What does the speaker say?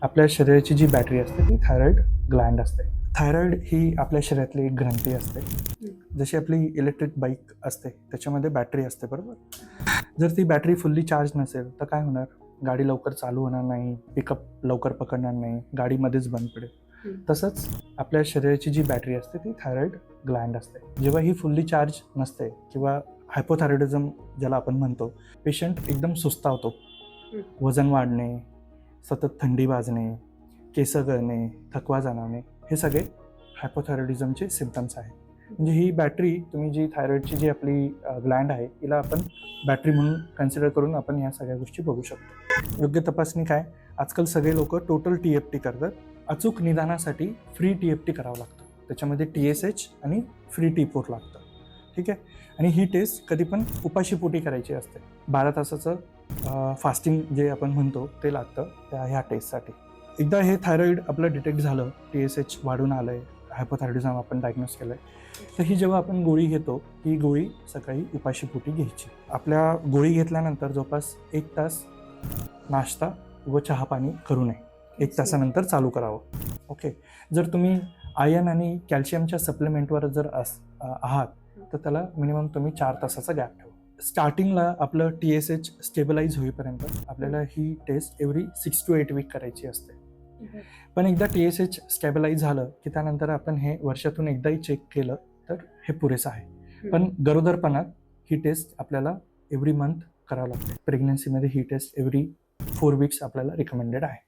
आपल्या शरीराची जी बॅटरी असते ती थायरॉइड ग्लँड असते. थायरॉइड ही आपल्या शरीरातली एक ग्रंथी असते. जशी आपली इलेक्ट्रिक बाईक असते त्याच्यामध्ये बॅटरी असते, बरोबर. जर ती बॅटरी फुल्ली चार्ज नसेल तर काय होणार? गाडी लवकर चालू होणार नाही, पिकअप लवकर पकडणार नाही, गाडी मध्येच बंद पडेल. तसंच आपल्या शरीराची जी बॅटरी असते ती थायरॉइड ग्लँड असते. जेव्हा ही फुल्ली चार्ज नसते किंवा हायपोथायरॉइडिझम ज्याला आपण म्हणतो, पेशंट एकदम सुस्तावतो. वजन वाढणे, सतत थंडी वाजणे, केस गळणे, थकवा जाणवणे, हे सगळे हायपोथायरॉइडिझमचे सिम्पटम्स आहेत. म्हणजे ही बॅटरी, तुम्ही जी थायरॉइडची जी आपली ग्लँड आहे हिला आपण बॅटरी म्हणून कन्सिडर करून आपण या सगळ्या गोष्टी बघू शकतो. योग्य तपासणी काय? आजकाल सगळे लोक टोटल TFT करतात. अचूक निदानासाठी फ्री TFT करावं लागतं. त्याच्यामध्ये TSH आणि फ्री T4 लागतं, ठीक आहे. आणि ही टेस्ट कधी पण उपाशीपोटी करायची असते. 12 तासाचं फास्टिंग जे आपण म्हणतो ते लागतं ह्या टेस्टसाठी. एकदा हे थायरॉइड आपलं डिटेक्ट झालं, TSH वाढून आलं आहे, हायपोथायरॉइडिझम आपण डायग्नोज केलं आहे, तर ही जेव्हा आपण गोळी घेतो ही गोळी सकाळी उपाशीपोटी घ्यायची. आपल्या गोळी घेतल्यानंतर जवळपास 1 तास नाश्ता व चहा पाणी करू नये. 1 तासानंतर चालू करावं, ओके. जर तुम्ही आयर्न आणि कॅल्शियमच्या सप्लिमेंटवर जर आहात तर त्याला मिनिमम तुम्ही 4 तासाचा गॅप ठेवा. स्टार्टिंगला आपलं TSH स्टेबलाइज होईपर्यंत आपल्याला ही टेस्ट एव्हरी 6 to 8 वीक करायची असते. पण एकदा TSH स्टेबलाइज झालं की त्यानंतर आपण हे वर्षातून एकदाही चेक केलं तर हे पुरेसं आहे. पण गरोदरपणात ही टेस्ट आपल्याला एव्हरी मंथ करावं लागते. प्रेग्नन्सीमध्ये ही टेस्ट एव्हरी 4 वीक्स आपल्याला रिकमेंडेड आहे.